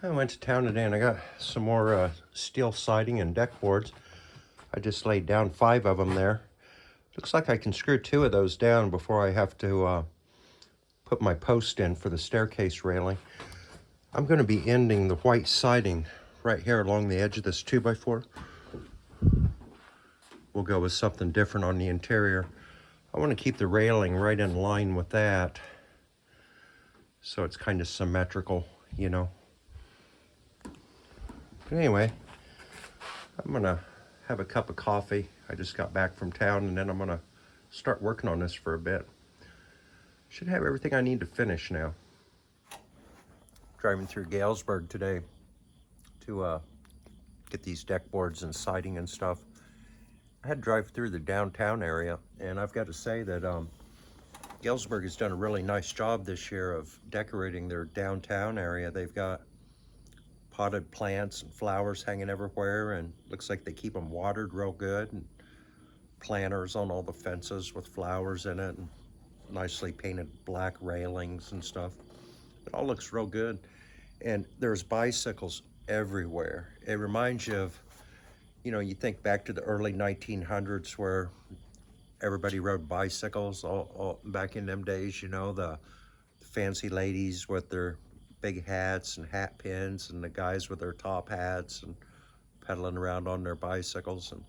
I went to town today and I got some more steel siding and deck boards. I just laid down 5 of them there. Looks like I can screw 2 of those down before I have to put my post in for the staircase railing. I'm going to be ending the white siding right here along the edge of this 2x4. We'll go with something different on the interior. I want to keep the railing right in line with that, so it's kind of symmetrical, you know. But anyway, I'm gonna have a cup of coffee. I just got back from town, and then I'm gonna start working on this for a bit. Should have everything I need to finish now. Driving through Galesburg today to get these deck boards and siding and stuff. I had to drive through the downtown area, and I've got to say that Galesburg has done a really nice job this year of decorating their downtown area. They've got potted plants and flowers hanging everywhere, and looks like they keep them watered real good, and planters on all the fences with flowers in it, and nicely painted black railings and stuff. It all looks real good, and there's bicycles everywhere. It reminds you of, you know, you think back to the early 1900s where everybody rode bicycles all back in them days, you know, the fancy ladies with their big hats and hat pins, and the guys with their top hats and pedaling around on their bicycles. And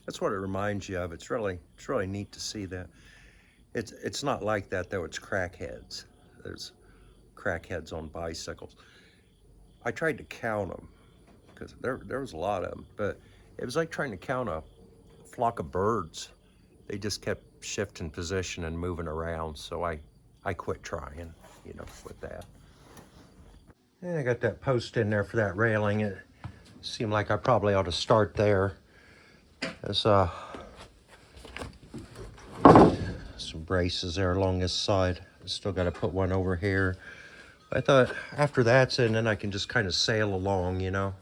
that's what it reminds you of. It's really neat to see that. It's not like that though. It's crackheads. There's crackheads on bicycles. I tried to count them because there was a lot of them, but it was like trying to count a flock of birds. They just kept shifting position and moving around, so I quit trying, you know, with that. And I got that post in there for that railing. It seemed like I probably ought to start there. There's some braces there along this side. Still got to put one over here. I thought after that's in, then I can just kind of sail along, you know.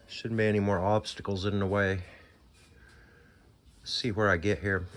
Shouldn't be any more obstacles in the way. See where I get here.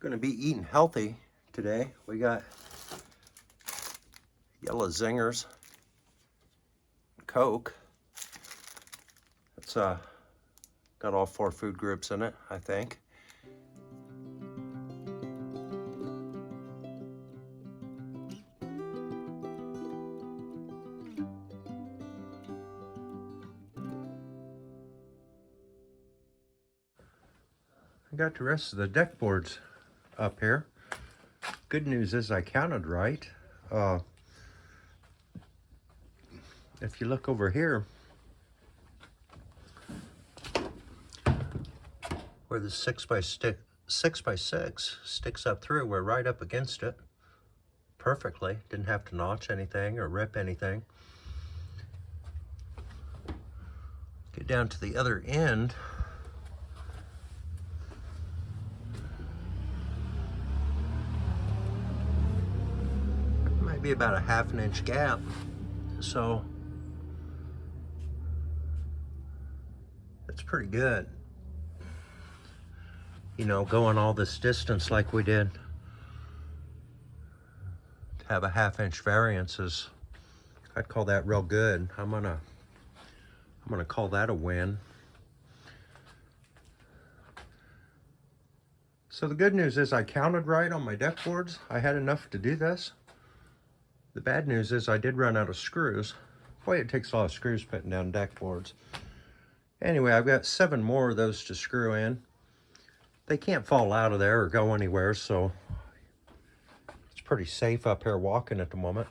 Going to be eating healthy today. We got yellow zingers, Coke. It's got all 4 food groups in it, I think. I got the rest of the deck boards up here. Good news is I counted right. If you look over here, where the 6x6 sticks up through, we're right up against it perfectly. Didn't have to notch anything or rip anything. Get down to the other end. Might be about a 1/2 inch gap. So that's pretty good. You know, going all this distance like we did, to have a 1/2 inch variance is, I'd call that real good. I'm gonna call that a win. So the good news is I counted right on my deck boards. I had enough to do this. The bad news is I did run out of screws. Boy, it takes a lot of screws putting down deck boards. Anyway, I've got 7 more of those to screw in. They can't fall out of there or go anywhere, so it's pretty safe up here walking at the moment.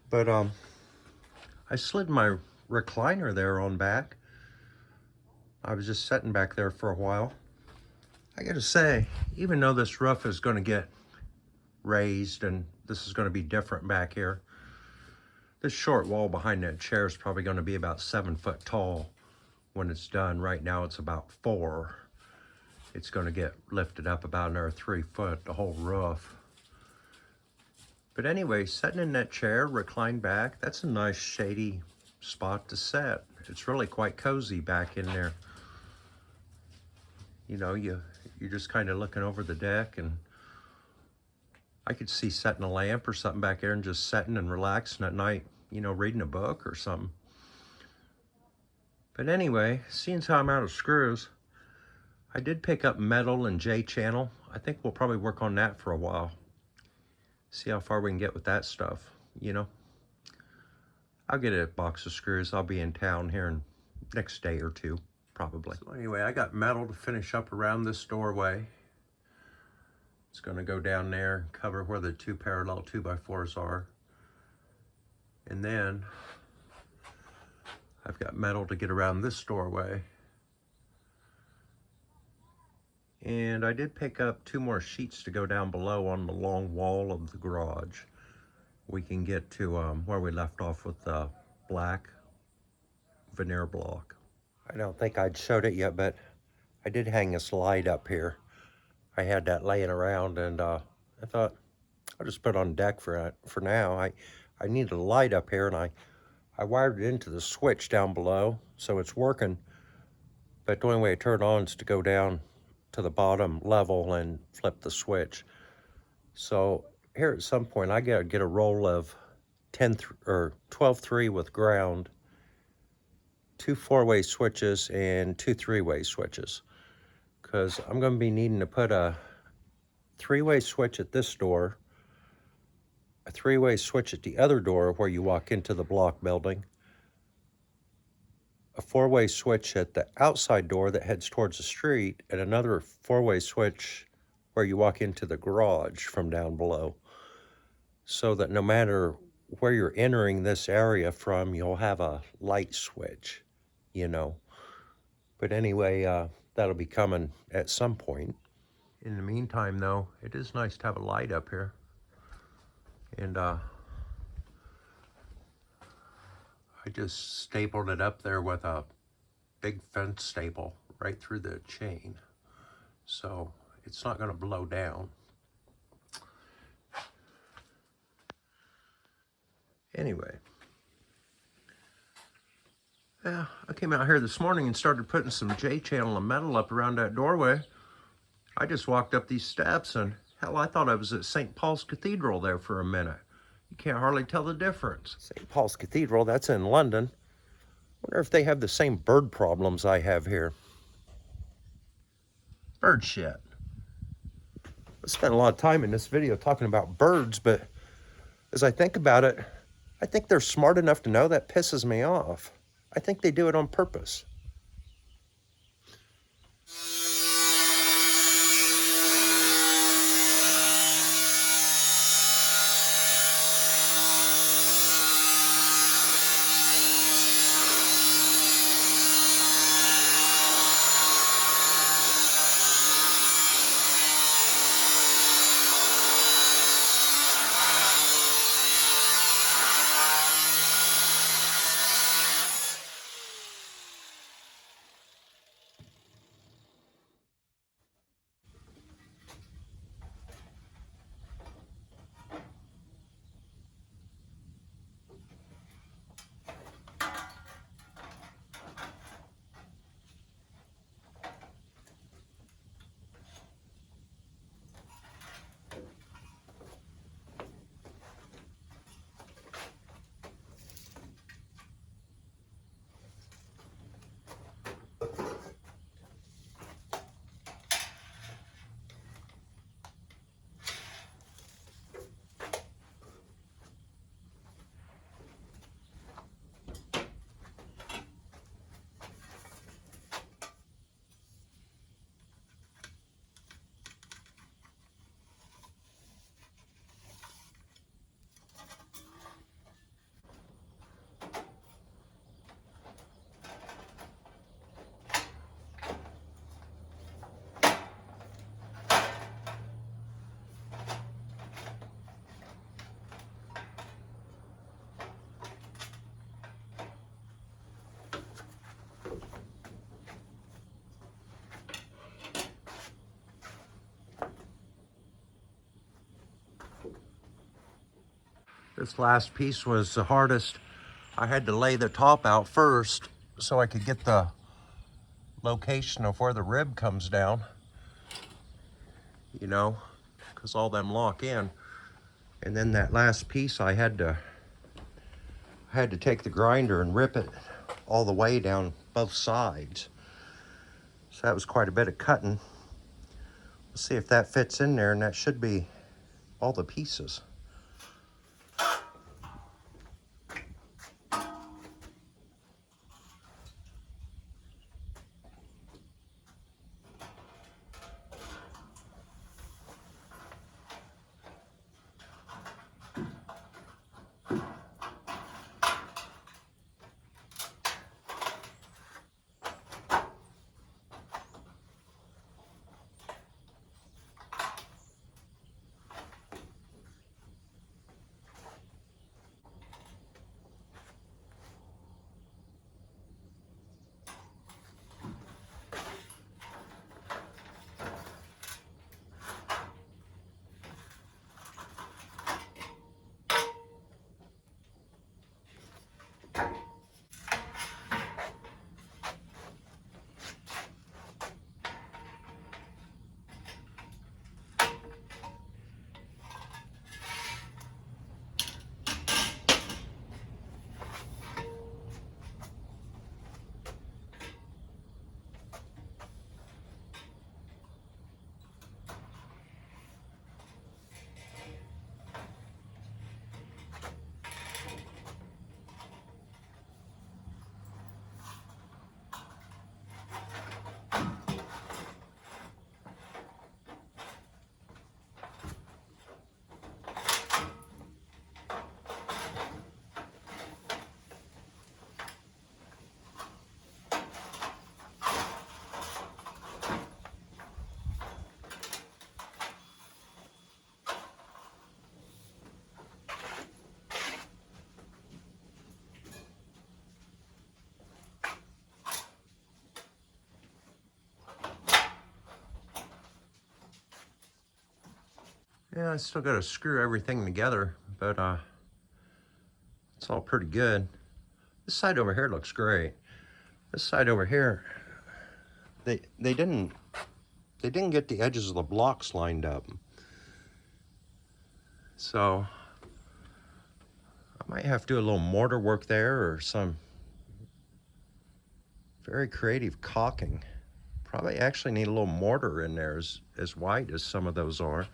But I slid my recliner there on back. I was just sitting back there for a while. I gotta say, even though this roof is gonna get raised and this is gonna be different back here, this short wall behind that chair is probably gonna be about 7 foot tall when it's done. Right now it's about 4. It's gonna get lifted up about another 3 foot, the whole roof. But anyway, sitting in that chair, reclined back, that's a nice shady spot to sit. It's really quite cozy back in there. You know, you're just kind of looking over the deck, and I could see setting a lamp or something back there and just sitting and relaxing at night, you know, reading a book or something. But anyway, seeing as how I'm out of screws, I did pick up metal and J-channel. I think we'll probably work on that for a while. See how far we can get with that stuff, you know. I'll get a box of screws. I'll be in town here in next day or two, probably. So anyway, I got metal to finish up around this doorway. It's gonna go down there and cover where the 2 parallel 2x4s are. And then I've got metal to get around this doorway. And I did pick up 2 more sheets to go down below on the long wall of the garage. We can get to where we left off with the black veneer block. I don't think I'd showed it yet, but I did hang a slide up here. I had that laying around, and I thought I'll just put it on deck for now. I needed a light up here, and I wired it into the switch down below, so it's working. But the only way to turn it on is to go down to the bottom level and flip the switch. So here at some point, I gotta get a roll of 12-3 with ground, 2 4-way switches, and 2 3-way switches, because I'm going to be needing to put a 3-way switch at this door, a 3-way switch at the other door where you walk into the block building, a 4-way switch at the outside door that heads towards the street, and another 4-way switch where you walk into the garage from down below, so that no matter where you're entering this area from, you'll have a light switch, you know. But anyway, that'll be coming at some point. In the meantime, though, it is nice to have a light up here. And I just stapled it up there with a big fence staple right through the chain, so it's not going to blow down. Anyway, yeah, I came out here this morning and started putting some J-channel and metal up around that doorway. I just walked up these steps, and hell, I thought I was at St. Paul's Cathedral there for a minute. You can't hardly tell the difference. St. Paul's Cathedral, that's in London. Wonder if they have the same bird problems I have here. Bird shit. I spent a lot of time in this video talking about birds, but as I think about it, I think they're smart enough to know that pisses me off. I think they do it on purpose. This last piece was the hardest. I had to lay the top out first so I could get the location of where the rib comes down, you know, because all them lock in. And then that last piece I had to take the grinder and rip it all the way down both sides. So that was quite a bit of cutting. Let's see if that fits in there, and that should be all the pieces. Yeah, I still got to screw everything together, but it's all pretty good. This side over here looks great. This side over here, they didn't get the edges of the blocks lined up. So I might have to do a little mortar work there or some very creative caulking. Probably actually need a little mortar in there as white as some of those are.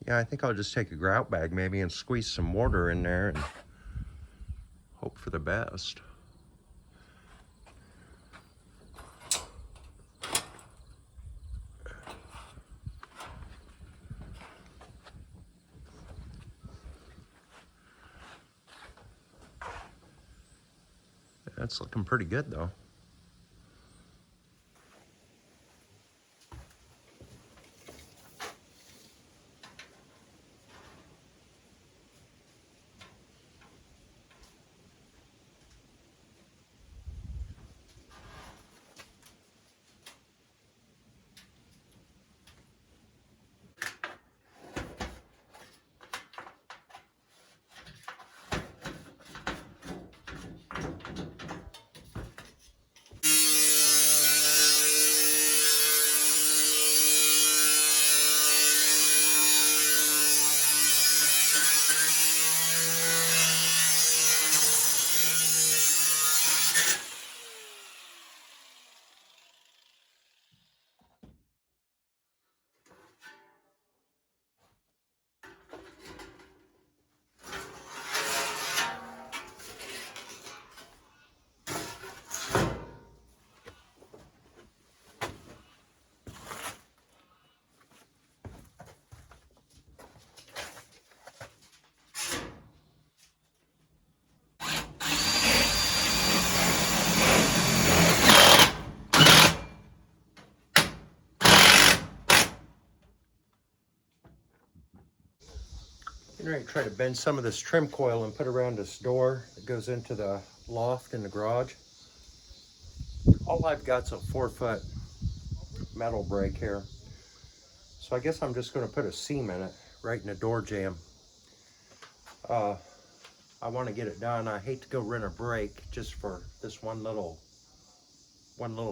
Yeah, I think I'll just take a grout bag maybe and squeeze some mortar in there and hope for the best. That's looking pretty good though. Getting ready to try to bend some of this trim coil and put around this door that goes into the loft in the garage. All I've got's a 4-foot metal brake here. So I guess I'm just going to put a seam in it, right in the door jamb. I want to get it done. I hate to go rent a brake just for this one little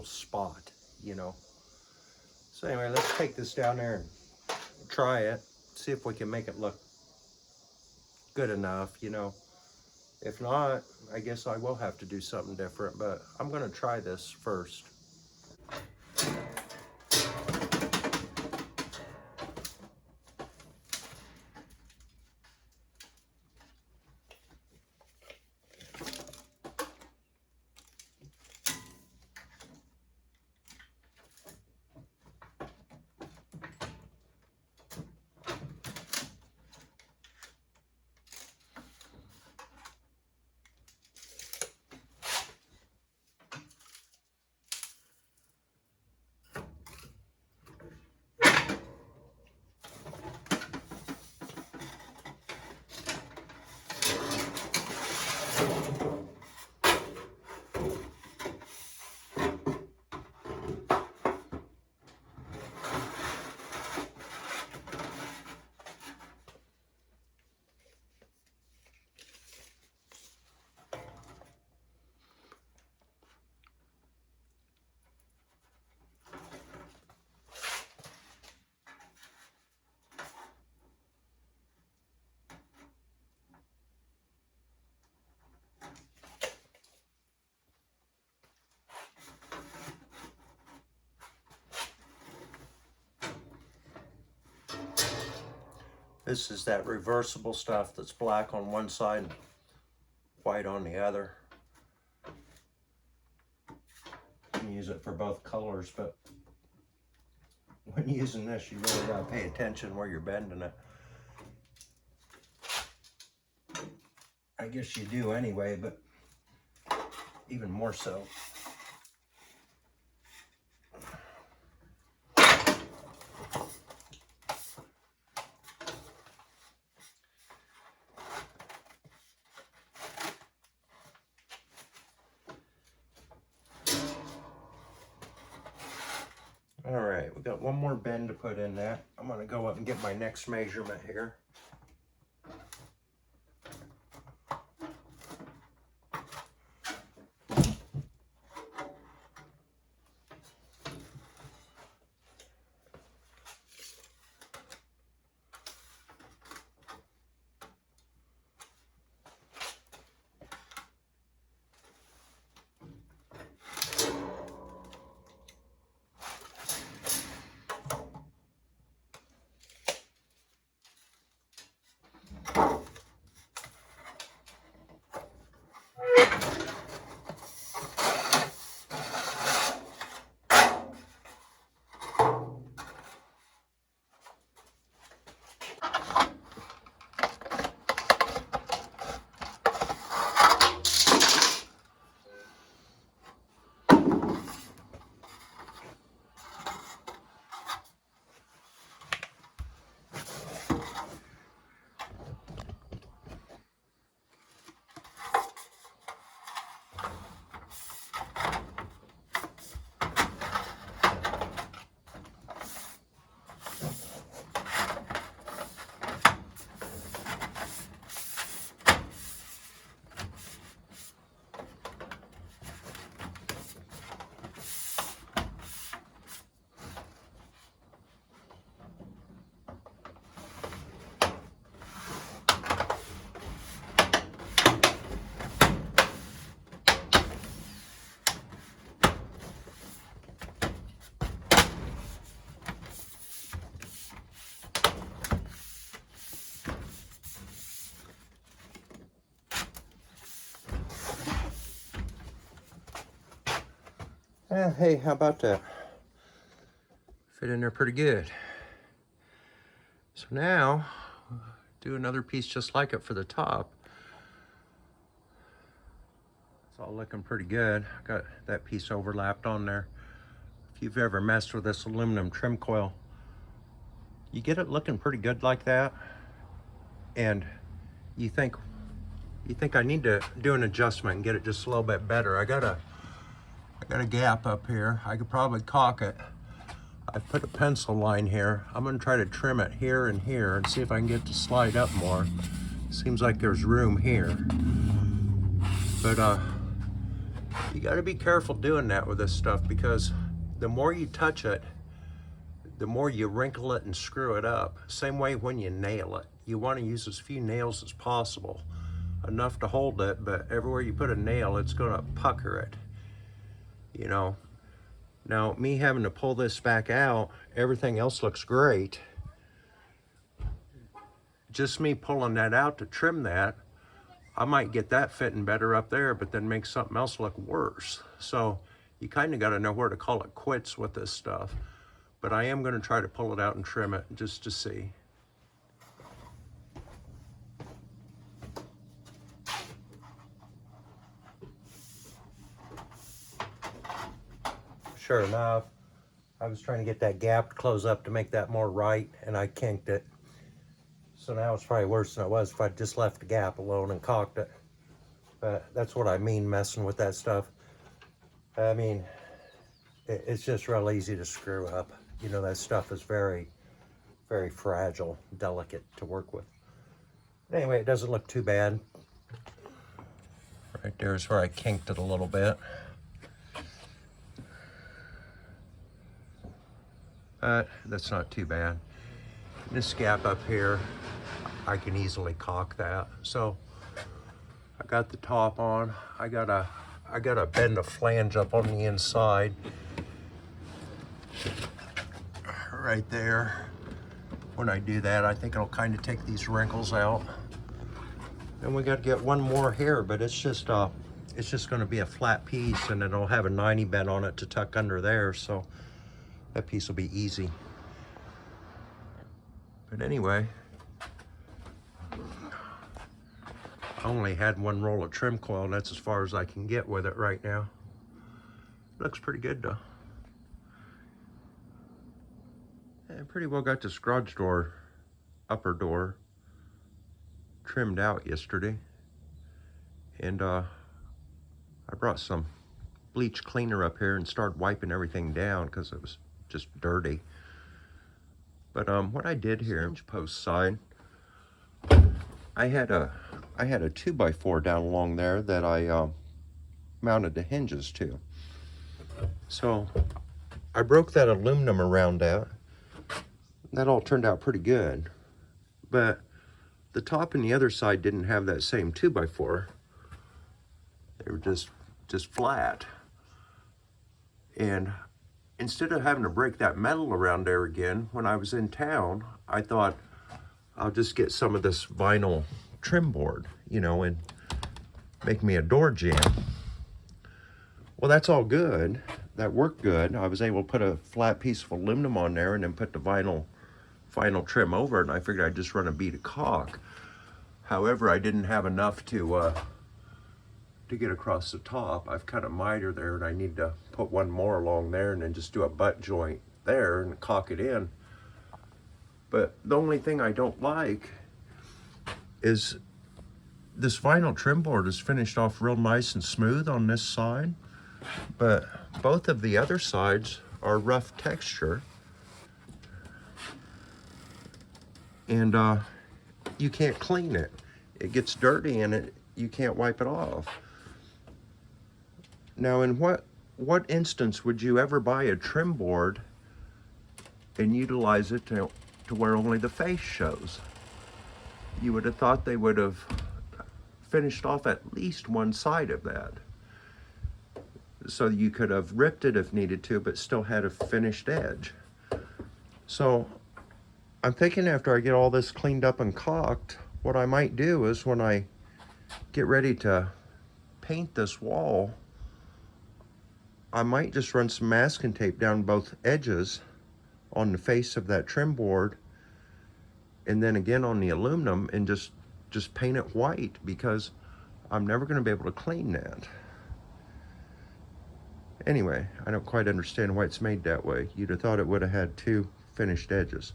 spot, you know. So anyway, let's take this down there and try it, see if we can make it look good enough, you know. If not, I guess I will have to do something different, but I'm going to try this first. This is that reversible stuff that's black on one side and white on the other. You can use it for both colors, but when using this, you really gotta pay attention where you're bending it. I guess you do anyway, but even more so. All right, we got one more bend to put in that. I'm gonna go up and get my next measurement here. Hey, how about that? Fit in there pretty good. So now, do another piece just like it for the top. It's all looking pretty good. Got that piece overlapped on there. If you've ever messed with this aluminum trim coil, you get it looking pretty good like that, and you think I need to do an adjustment and get it just a little bit better. I got I got a gap up here. I could probably caulk it. I put a pencil line here. I'm gonna try to trim it here and here and see if I can get to slide up more. Seems like there's room here. But you gotta be careful doing that with this stuff, because the more you touch it, the more you wrinkle it and screw it up. Same way when you nail it. You wanna use as few nails as possible. Enough to hold it, but everywhere you put a nail, it's gonna pucker it, you know. Now, me having to pull this back out, everything else looks great. Just me pulling that out to trim that, I might get that fitting better up there, but then make something else look worse. So you kind of got to know where to call it quits with this stuff. But I am going to try to pull it out and trim it just to see. Sure enough, I was trying to get that gap to close up to make that more right, and I kinked it. So now it's probably worse than it was if I just left the gap alone and caulked it. But that's what I mean messing with that stuff. I mean, it's just real easy to screw up. You know, that stuff is very, very fragile, delicate to work with. Anyway, it doesn't look too bad. Right there's where I kinked it a little bit. But that's not too bad. This gap up here, I can easily caulk that. So I got the top on. I gotta bend a flange up on the inside. Right there. When I do that, I think it'll kind of take these wrinkles out. And we got to get one more here, but it's just going to be a flat piece, and it'll have a 90 bend on it to tuck under there. So that piece will be easy. But anyway, I only had one roll of trim coil, and that's as far as I can get with it right now. Looks pretty good though. I pretty well got this garage door, upper door, trimmed out yesterday. And I brought some bleach cleaner up here and started wiping everything down because it was just dirty. But what I did here, post side, I had a 2x4 down along there that I mounted the hinges to. So I broke that aluminum around that. That all turned out pretty good. But the top and the other side didn't have that same 2x4. They were just flat. And instead of having to break that metal around there again, when I was in town, I thought I'll just get some of this vinyl trim board, you know, and make me a door jamb. Well, that's all good. That worked good. I was able to put a flat piece of aluminum on there and then put the vinyl trim over it, and I figured I'd just run a bead of caulk. However, I didn't have enough to get across the top. I've cut a miter there, and I need to put one more along there and then just do a butt joint there and caulk it in. But the only thing I don't like is this vinyl trim board is finished off real nice and smooth on this side, but both of the other sides are rough texture. And you can't clean it. It gets dirty and you can't wipe it off. Now, in what instance would you ever buy a trim board and utilize it to where only the face shows? You would have thought they would have finished off at least one side of that, so you could have ripped it if needed to, but still had a finished edge. So I'm thinking after I get all this cleaned up and caulked, what I might do is when I get ready to paint this wall, I might just run some masking tape down both edges on the face of that trim board, and then again on the aluminum, and just paint it white, because I'm never going to be able to clean that. Anyway, I don't quite understand why it's made that way. You'd have thought it would have had two finished edges.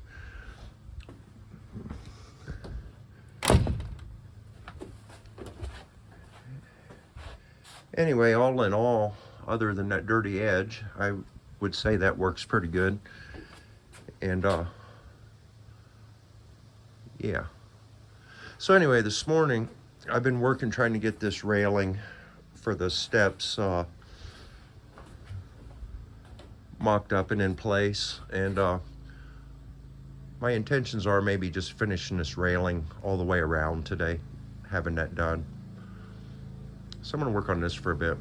Anyway, all in all, other than that dirty edge. I would say that works pretty good. And yeah. So anyway, this morning I've been working trying to get this railing for the steps mocked up and in place, and my intentions are maybe just finishing this railing all the way around today, having that done. So I'm going to work on this for a bit.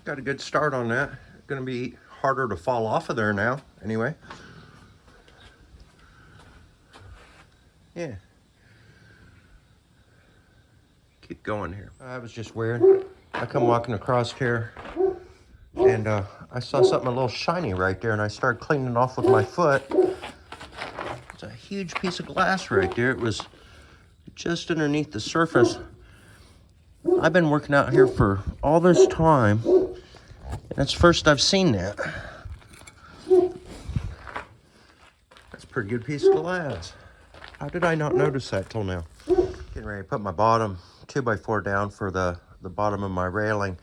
Got a good start on that. Going to be harder to fall off of there now, anyway. Yeah. Keep going here. That was just weird. I come walking across here, and I saw something a little shiny right there, and I started cleaning it off with my foot. It's a huge piece of glass right there. It was just underneath the surface. I've been working out here for all this time, and it's first I've seen that. That's a pretty good piece of glass. How did I not notice that till now? Getting ready to put my bottom 2x4 down for the bottom of my railing.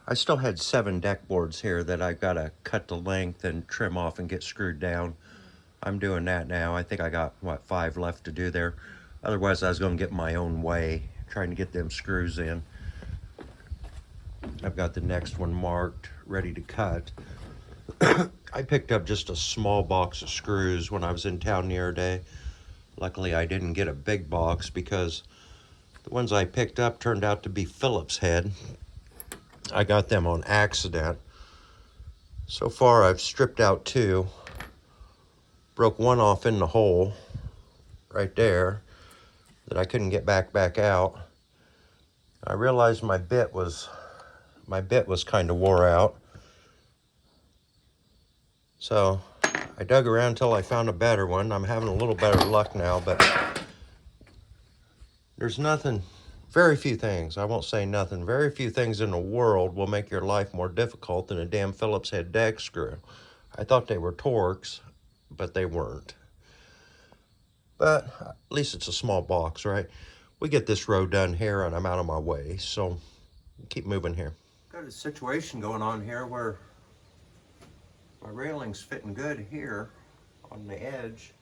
I still had 7 deck boards here that I gotta cut the length and trim off and get screwed down. I'm doing that now. I think I got, what, 5 left to do there. Otherwise, I was gonna get my own way, trying to get them screws in. I've got the next one marked, ready to cut. I picked up just a small box of screws when I was in town the other day. Luckily, I didn't get a big box because the ones I picked up turned out to be Phillips head. I got them on accident. So far, I've stripped out 2. Broke one off in the hole right there that I couldn't get back out. I realized my bit was kind of wore out. So I dug around until I found a better one. I'm having a little better luck now, but there's nothing, very few things, I won't say nothing, very few things in the world will make your life more difficult than a damn Phillips head deck screw. I thought they were Torx, but they weren't. But at least it's a small box, right? We get this row done here and I'm out of my way, so keep moving here. Got a situation going on here where my railing's fitting good here on the edge.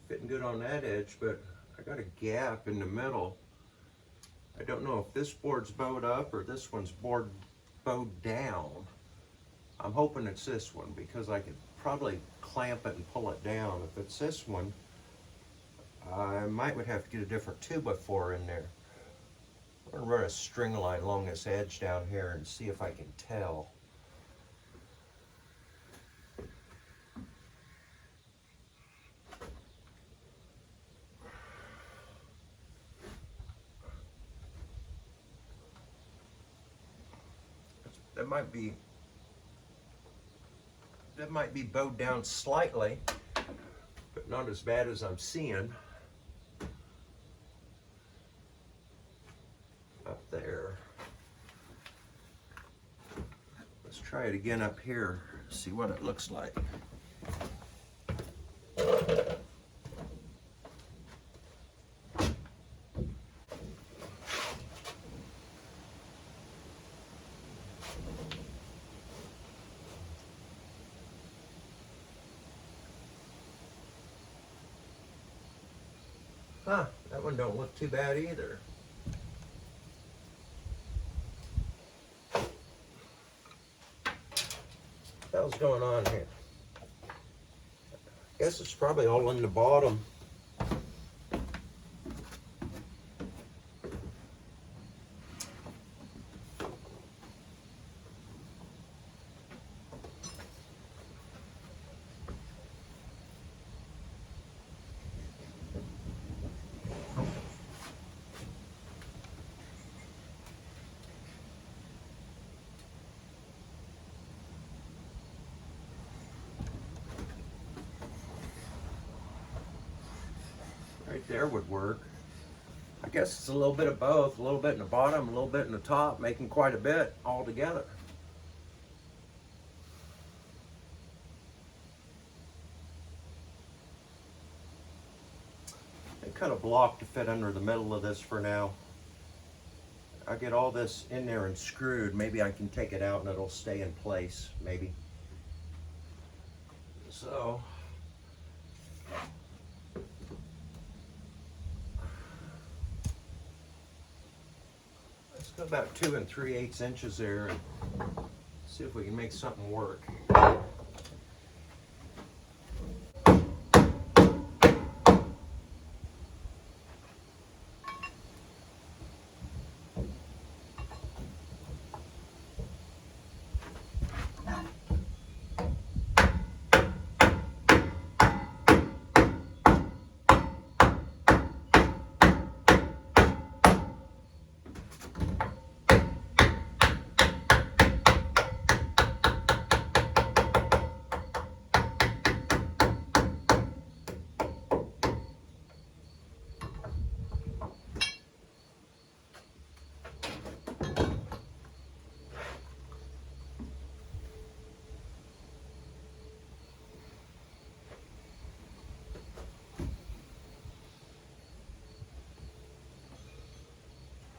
Fitting good on that edge, but I got a gap in the middle. I don't know if this board's bowed up or this one's bowed down. I'm hoping it's this one because I could probably clamp it and pull it down. If it's this one, I would have to get a different 2x4 in there. I'm gonna run a string line along this edge down here and see if I can tell. that might be bowed down slightly, but not as bad as I'm seeing up there. Let's try it again up here, see what it looks like. Huh, that one don't look too bad either. What the hell's going on here? Guess it's probably all in the bottom. Right there would work. I guess it's a little bit of both, a little bit in the bottom, a little bit in the top, making quite a bit all together. I cut a block to fit under the middle of this for now. I get all this in there and screwed, maybe I can take it out and it'll stay in place, maybe. So let's go about 2 3/8 inches there and see if we can make something work.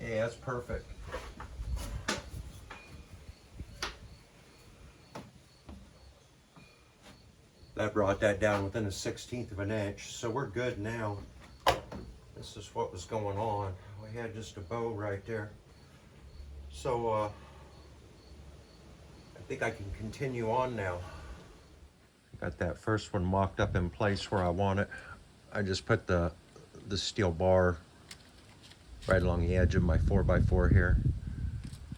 Yeah, that's perfect. That brought that down within 1/16 of an inch, so we're good now. This is what was going on. We had just a bow right there. So I think I can continue on now. Got that first one mocked up in place where I want it. I just put the steel bar right along the edge of my 4x4 here,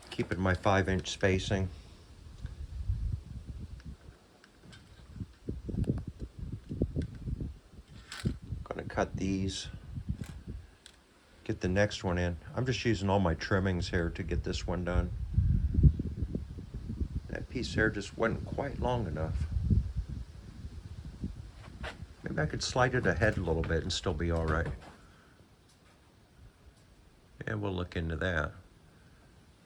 keeping my 5-inch spacing. Gonna cut these, get the next one in. I'm just using all my trimmings here to get this one done. That piece there just wasn't quite long enough. Maybe I could slide it ahead a little bit and still be all right. Yeah, we'll look into that.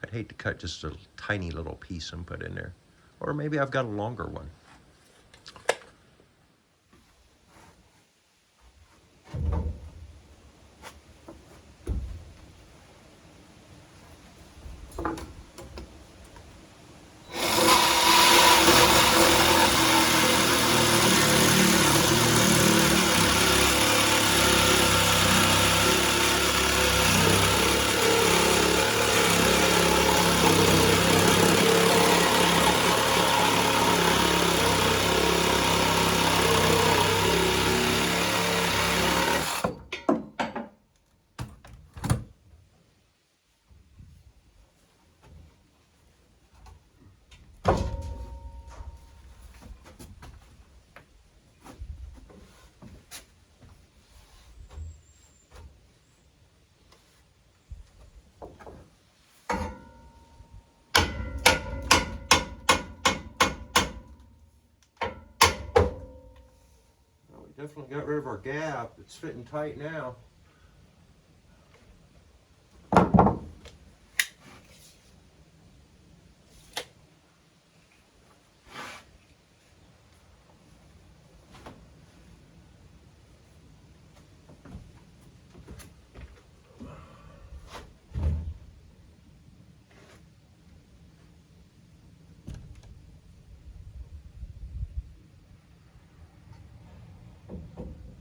I'd hate to cut just a tiny little piece and put in there. Or maybe I've got a longer one. Definitely got rid of our gap. It's fitting tight now.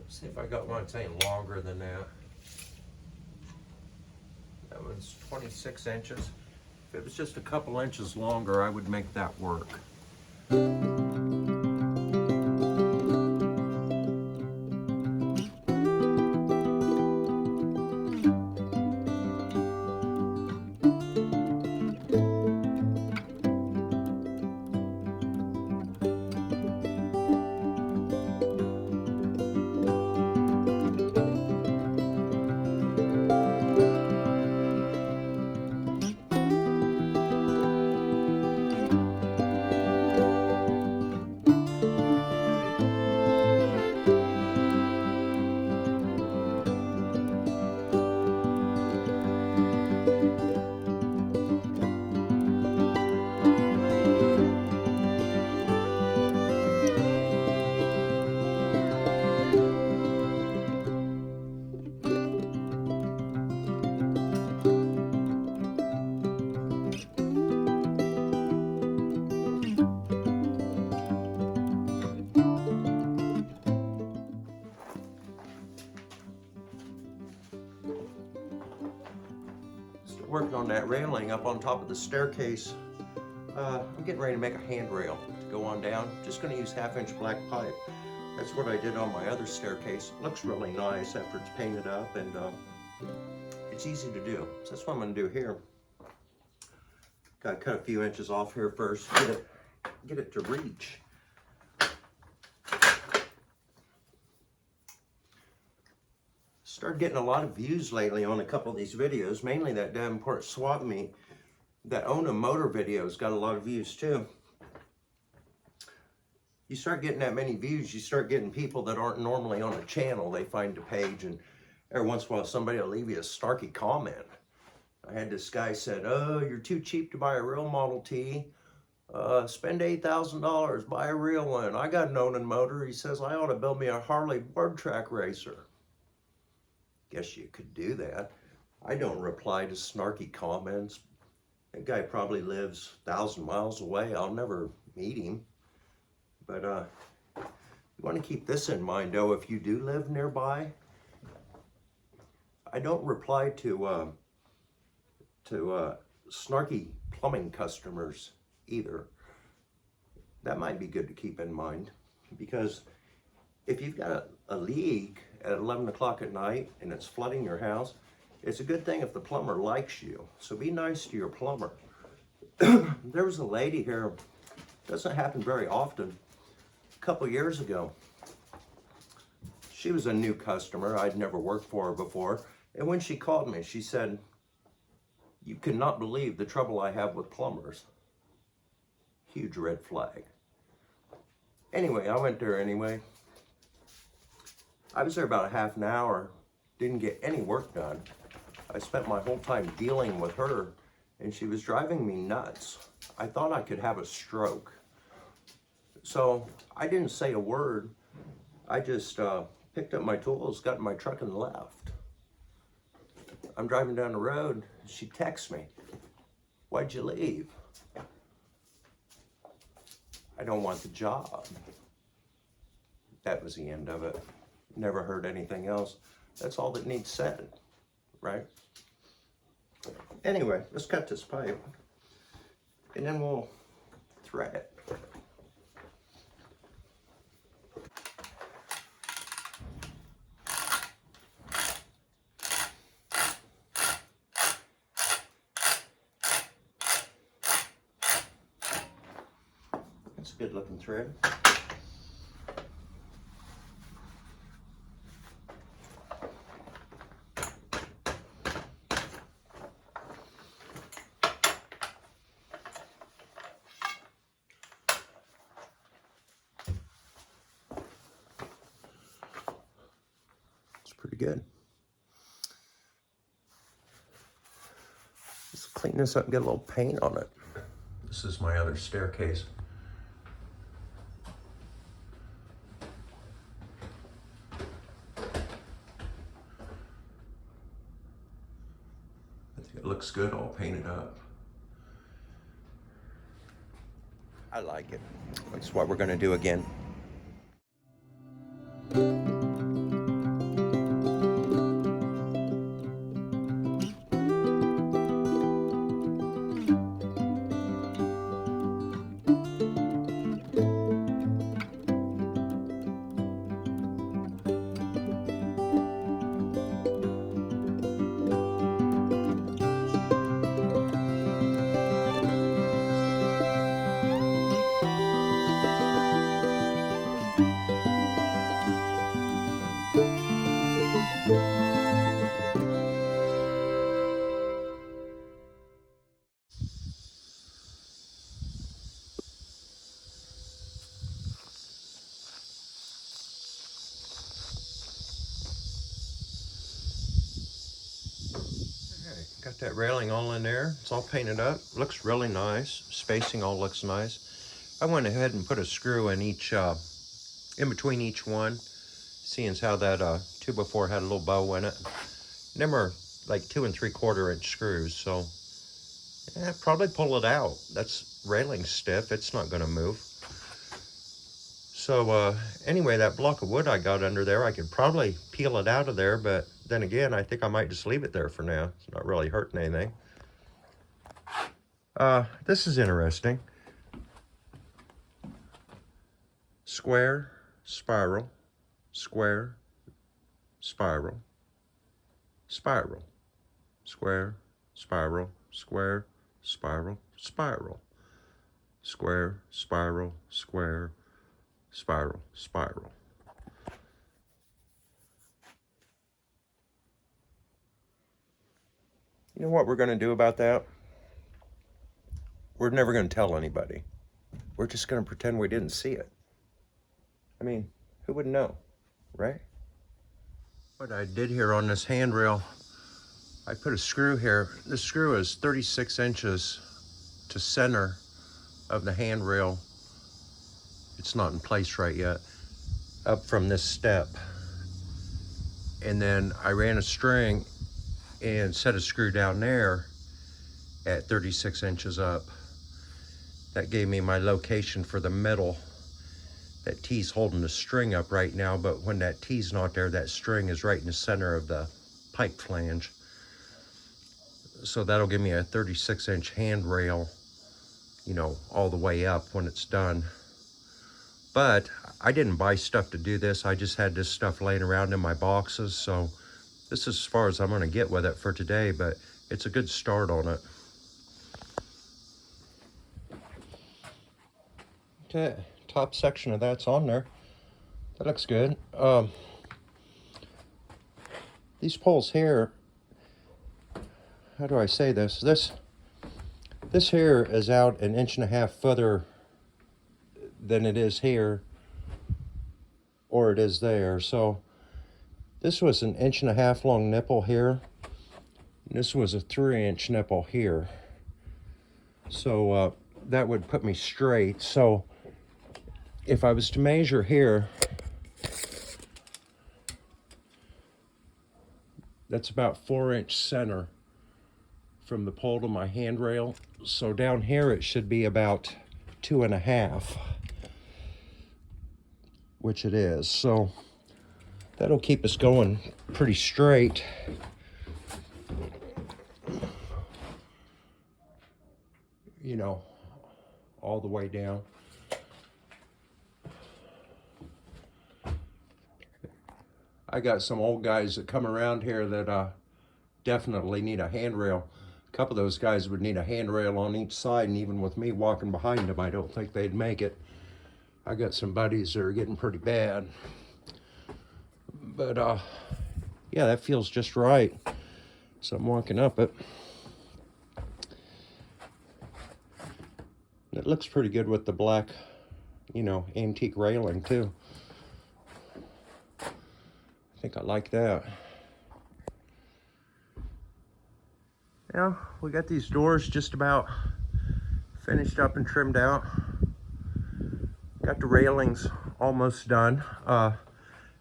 See if I got one any longer than that. That one's 26 inches. If it was just a couple inches longer, I would make that work. Working on that railing up on top of the staircase. I'm getting ready to make a handrail to go on down. Just going to use 1/2-inch black pipe. That's what I did on my other staircase. It looks really nice after it's painted up, and it's easy to do. So that's what I'm going to do here. Got to cut a few inches off here first, get it to reach. Started getting a lot of views lately on a couple of these videos, mainly that Davenport swap meet. That own a motor videos got a lot of views too. You start getting that many views, you start getting people that aren't normally on a channel. They find the page, and every once in a while somebody will leave you a snarky comment. I had this guy said, "Oh, you're too cheap to buy a real Model T. Spend $8,000, buy a real one. I got an owning motor." He says, "I ought to build me a Harley board track racer." Guess you could do that. I don't reply to snarky comments. That guy probably lives 1,000 miles away. I'll never meet him. But you want to keep this in mind, though, if you do live nearby. I don't reply to snarky plumbing customers either. That might be good to keep in mind, because if you've got a leak at 11 o'clock at night and it's flooding your house, it's a good thing if the plumber likes you. So be nice to your plumber. There was a lady here, doesn't happen very often, a couple years ago. She was a new customer. I'd never worked for her before. And when she called me, she said, "You cannot believe the trouble I have with plumbers." Huge red flag. Anyway, I went there anyway. I was there about a half an hour, didn't get any work done. I spent my whole time dealing with her, and she was driving me nuts. I thought I could have a stroke. So I didn't say a word. I just picked up my tools, got in my truck, and left. I'm driving down the road. She texts me, "Why'd you leave?" "I don't want the job." That was the end of it. Never heard anything else. That's all that needs said, right? Anyway, let's cut this pipe, and then we'll thread it. That's a good looking thread. pretty good. Let's clean this up and get a little paint on it. This is my other staircase. I think it looks good all painted up. I like it. That's what we're going to do again. Got that railing all in there. It's all painted up. Looks really nice. Spacing all looks nice. I went ahead and put a screw in each, in between each one, seeing as how that 2x4 had a little bow in it. Them are like 2 3/4 inch screws, so yeah, probably pull it out. That's railing stiff. It's not going to move. So anyway, that block of wood I got under there, I could probably peel it out of there, but then again, I think I might just leave it there for now. It's not really hurting anything. This is interesting. Square, spiral, square, spiral, spiral, square, spiral, square, spiral, spiral, square, spiral, square, spiral, spiral. You know what we're going to do about that? We're never going to tell anybody. We're just going to pretend we didn't see it. I mean, who would know, right? What I did here on this handrail, I put a screw here. This screw is 36 inches to center of the handrail. It's not in place right yet. Up from this step. And then I ran a string and set a screw down there at 36 inches up. That gave me my location for the metal. That T's holding the string up right now, but when that T's not there, that string is right in the center of the pipe flange. So that'll give me a 36-inch handrail, you know, all the way up when it's done. But I didn't buy stuff to do this. I just had this stuff laying around in my boxes, so this is as far as I'm going to get with it for today, but it's a good start on it. Okay, top section of that's on there. That looks good. These poles here, how do I say this? This here is out 1.5 inches further than it is here, or it is there. So this was 1.5 inches long nipple here. And this was a 3-inch nipple here. So that would put me straight. So if I was to measure here, that's about 4-inch center from the pole to my handrail. So down here it should be about 2.5, which it is. So that'll keep us going pretty straight. You know, all the way down. I got some old guys that come around here that definitely need a handrail. A couple of those guys would need a handrail on each side, and even with me walking behind them, I don't think they'd make it. I got some buddies that are getting pretty bad. But yeah, that feels just right. So I'm walking up it. It looks pretty good with the black, you know, antique railing too. I think I like that. Yeah, we got these doors just about finished up and trimmed out. Got the railings almost done.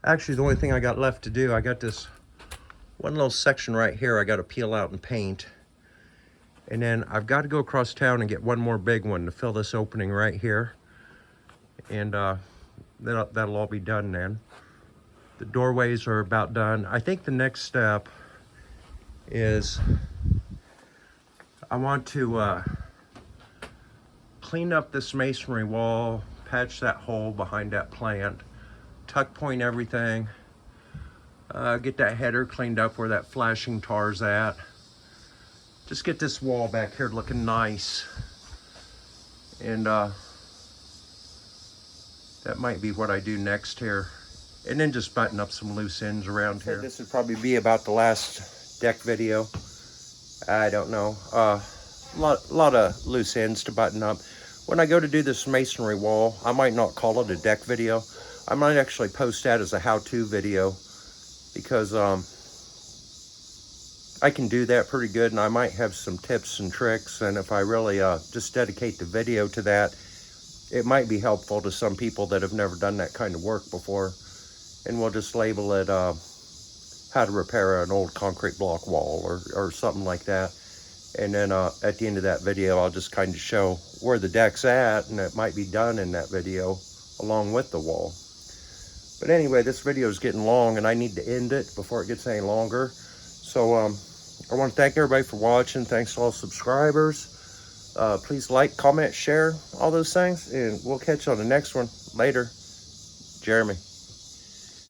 Actually, the only thing I got left to do, I got this one little section right here I got to peel out and paint. And then I've got to go across town and get one more big one to fill this opening right here. And that'll all be done then. The doorways are about done. I think the next step is I want to clean up this masonry wall, patch that hole behind that plant, tuck point everything, get that header cleaned up where that flashing tar's at. Just get this wall back here looking nice. And that might be what I do next here. And then just button up some loose ends around here. This would probably be about the last deck video. I don't know. Lot of loose ends to button up. When I go to do this masonry wall, I might not call it a deck video. I might actually post that as a how-to video, because I can do that pretty good, and I might have some tips and tricks, and if I really just dedicate the video to that, it might be helpful to some people that have never done that kind of work before. And we'll just label it how to repair an old concrete block wall or something like that. And then at the end of that video, I'll just kind of show where the deck's at, and it might be done in that video along with the wall. But anyway, this video is getting long, and I need to end it before it gets any longer. So I want to thank everybody for watching. Thanks to all subscribers. Please like, comment, share, all those things, and we'll catch you on the next one. Later. Jeremy.